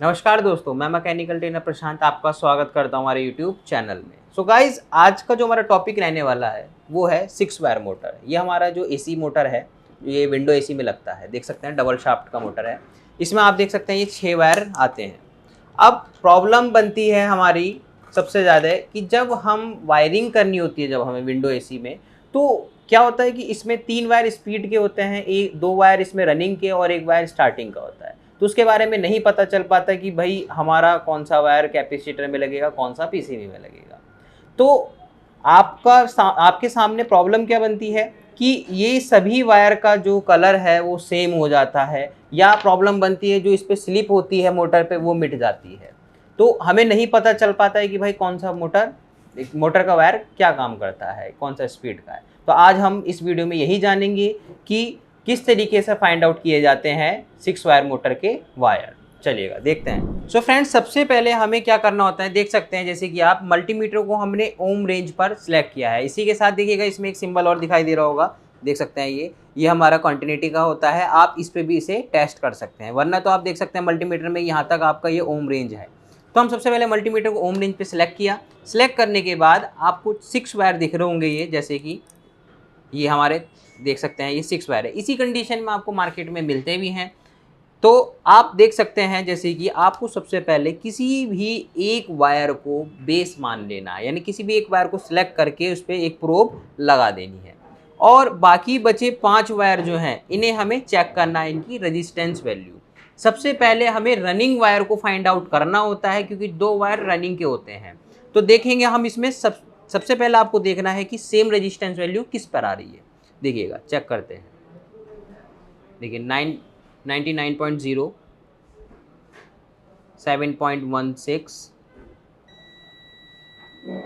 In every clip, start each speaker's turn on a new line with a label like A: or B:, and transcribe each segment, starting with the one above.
A: नमस्कार दोस्तों, मैं मैकेनिकल ट्रेनर प्रशांत आपका स्वागत करता हूं हमारे यूट्यूब चैनल में। सो गाइज, आज का जो हमारा टॉपिक रहने वाला है वो है 6 वायर मोटर। ये हमारा जो एसी मोटर है, ये विंडो एसी में लगता है। देख सकते हैं डबल शाफ्ट का मोटर है। इसमें आप देख सकते हैं ये 6 वायर आते हैं। अब प्रॉब्लम बनती है हमारी सबसे ज़्यादा कि जब हम वायरिंग करनी होती है, जब हमें विंडो एसी में, तो क्या होता है कि इसमें 3 वायर स्पीड के होते हैं, एक 2 वायर इसमें रनिंग के और 1 वायर स्टार्टिंग का होता है। तो उसके बारे में नहीं पता चल पाता कि भाई हमारा कौन सा वायर कैपेसिटर में लगेगा, कौन सा पीसीबी में लगेगा। तो आपके सामने प्रॉब्लम क्या बनती है कि ये सभी वायर का जो कलर है वो सेम हो जाता है, या प्रॉब्लम बनती है जो इस पर स्लिप होती है मोटर पे वो मिट जाती है। तो हमें नहीं पता चल पाता है कि भाई कौन सा मोटर का वायर क्या काम करता है, कौन सा स्पीड का है। तो आज हम इस वीडियो में यही जानेंगे कि किस तरीके से फाइंड आउट किए जाते हैं 6 वायर मोटर के वायर। चलिएगा देखते हैं। सो फ्रेंड्स, सबसे पहले हमें क्या करना होता है, देख सकते हैं जैसे कि आप मल्टीमीटर को हमने ओम रेंज पर सिलेक्ट किया है। इसी के साथ देखिएगा इसमें एक सिंबल और दिखाई दे रहा होगा, देख सकते हैं ये हमारा कंटिन्यूटी का होता है। आप इस पे भी इसे टेस्ट कर सकते हैं, वरना तो आप देख सकते हैं मल्टीमीटर में यहाँ तक आपका ये ओम रेंज है। तो हम सबसे पहले मल्टीमीटर को ओम रेंज पे सिलेक्ट किया। सिलेक्ट करने के बाद आपको 6 वायर दिख रहे होंगे, ये जैसे कि ये हमारे देख सकते हैं ये 6 वायर है। इसी कंडीशन में आपको मार्केट में मिलते भी हैं। तो आप देख सकते हैं जैसे कि आपको सबसे पहले किसी भी एक वायर को बेस मान लेना है, यानी किसी भी एक वायर को सिलेक्ट करके उस पर एक प्रोब लगा देनी है, और बाकी बचे 5 वायर जो हैं इन्हें हमें चेक करना है, इनकी रेजिस्टेंस वैल्यू। सबसे पहले हमें रनिंग वायर को फाइंड आउट करना होता है, क्योंकि 2 वायर रनिंग के होते हैं। तो देखेंगे हम इसमें सबसे पहले आपको देखना है कि सेम रेजिस्टेंस वैल्यू किस पर आ रही है। देखिएगा, चेक करते हैं। देखिए 99.0, 7.16,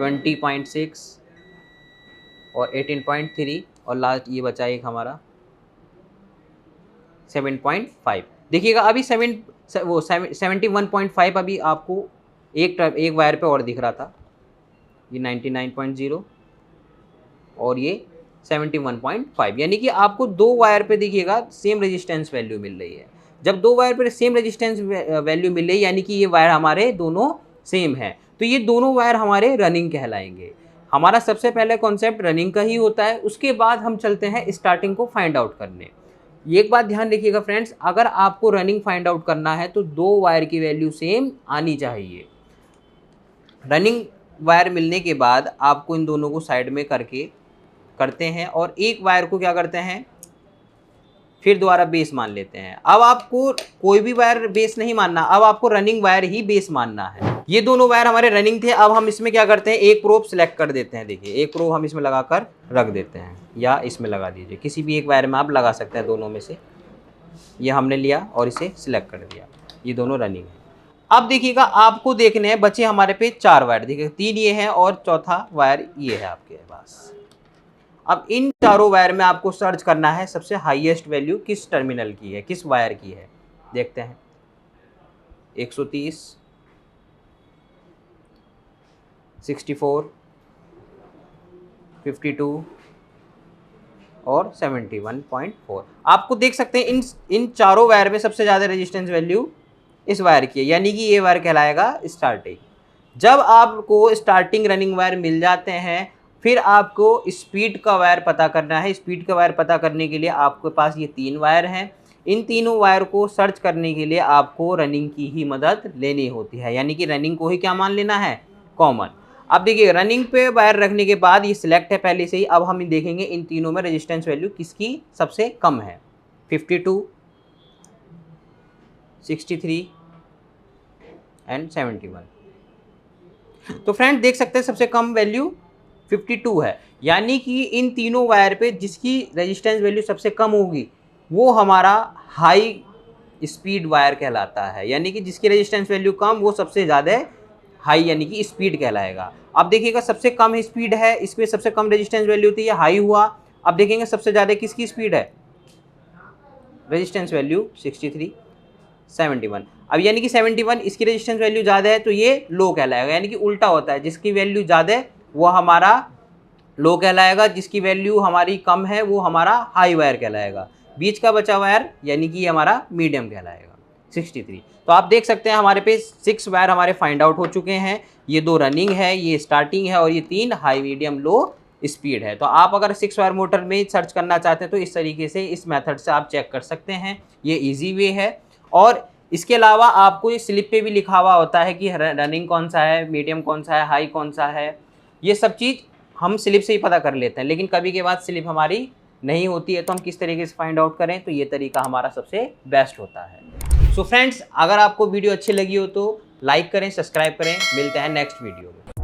A: 20.6 और 18.3, और लास्ट ये बचा एक हमारा 7.5। देखिएगा अभी 71.5 अभी आपको एक वायर पे और दिख रहा था। ये 99.0 और ये 71.5, यानी कि आपको 2 वायर पे देखिएगा सेम रेजिस्टेंस वैल्यू मिल रही है। जब 2 वायर पे सेम रेजिस्टेंस वैल्यू मिल रही है, यानी कि ये वायर हमारे दोनों सेम है, तो ये दोनों वायर हमारे रनिंग कहलाएंगे। हमारा सबसे पहले कॉन्सेप्ट रनिंग का ही होता है, उसके बाद हम चलते हैं स्टार्टिंग को फाइंड आउट करने। एक बात ध्यान रखिएगा फ्रेंड्स, अगर आपको रनिंग फाइंड आउट करना है तो 2 वायर की वैल्यू सेम आनी चाहिए। रनिंग वायर मिलने के बाद आपको इन दोनों को साइड में करते हैं, और एक वायर को क्या करते हैं, फिर दोबारा बेस मान लेते हैं। अब आपको कोई भी वायर बेस नहीं मानना, अब आपको रनिंग वायर ही बेस मानना है। ये दोनों वायर हमारे रनिंग थे। अब हम इसमें क्या करते हैं, एक प्रोब सिलेक्ट कर देते हैं। देखिए एक प्रोब हम इसमें लगाकर रख देते हैं, या इसमें लगा दीजिए, किसी भी एक वायर में आप लगा सकते हैं, दोनों में से। ये हमने लिया और इसे सिलेक्ट कर दिया, ये दोनों रनिंग है। अब देखिएगा आपको देखने हैं बचे हमारे पे 4 वायर। देखिए 3 ये हैं और चौथा वायर ये है आपके पास। अब इन चारों वायर में आपको सर्च करना है सबसे हाईएस्ट वैल्यू किस टर्मिनल की है, किस वायर की है। देखते हैं 130, 64, 52 और 71.4। आपको देख सकते हैं इन चारों वायर में सबसे ज़्यादा रेजिस्टेंस वैल्यू इस वायर की है, यानी कि ये वायर कहलाएगा स्टार्टिंग। जब आपको स्टार्टिंग रनिंग वायर मिल जाते हैं, फिर आपको स्पीड का वायर पता करना है। स्पीड का वायर पता करने के लिए आपके पास ये 3 वायर हैं। इन तीनों वायर को सर्च करने के लिए आपको रनिंग की ही मदद लेनी होती है, यानी कि रनिंग को ही क्या मान लेना है, कॉमन। अब देखिए रनिंग पे वायर रखने के बाद ये सिलेक्ट है पहले से ही। अब हम देखेंगे इन तीनों में रेजिस्टेंस वैल्यू किसकी सबसे कम है। 52, 63 एंड 71। तो फ्रेंड देख सकते हैं सबसे कम वैल्यू 52 है, यानी कि इन तीनों वायर पे जिसकी रेजिस्टेंस वैल्यू सबसे कम होगी वो हमारा हाई स्पीड वायर कहलाता है, यानी कि जिसकी रेजिस्टेंस वैल्यू कम वो सबसे ज़्यादा हाई यानी कि स्पीड कहलाएगा। अब देखिएगा सबसे कम स्पीड है, इसमें सबसे कम रेजिस्टेंस वैल्यू थी, ये हाई हुआ। अब देखेंगे सबसे ज़्यादा किसकी स्पीड है, रेजिस्टेंस वैल्यू 63, 71। अब यानी कि 71 इसकी रेजिस्टेंस वैल्यू ज़्यादा है तो ये लो कहलाएगा, यानी कि उल्टा होता है, जिसकी वैल्यू ज़्यादा है वो हमारा लो कहलाएगा, जिसकी वैल्यू हमारी कम है वो हमारा हाई वायर कहलाएगा। बीच का बचा वायर यानी कि हमारा मीडियम कहलाएगा। 63। तो आप देख सकते हैं हमारे पे 6 वायर हमारे फाइंड आउट हो चुके हैं। ये 2 रनिंग है, ये स्टार्टिंग है और ये 3 हाई मीडियम लो स्पीड है। तो आप अगर 6 वायर मोटर में सर्च करना चाहते हैं तो इस तरीके से इस मेथड से आप चेक कर सकते हैं, ये ईजी वे है। और इसके अलावा आपको ये स्लिप पे भी लिखा हुआ होता है कि रनिंग कौन सा है, मीडियम कौन सा है, हाई कौन सा है। ये सब चीज़ हम स्लिप से ही पता कर लेते हैं, लेकिन कभी के बाद स्लिप हमारी नहीं होती है तो हम किस तरीके से फाइंड आउट करें, तो ये तरीका हमारा सबसे बेस्ट होता है। सो फ्रेंड्स, अगर आपको वीडियो अच्छी लगी हो तो लाइक करें, सब्सक्राइब करें। मिलते हैं नेक्स्ट वीडियो में।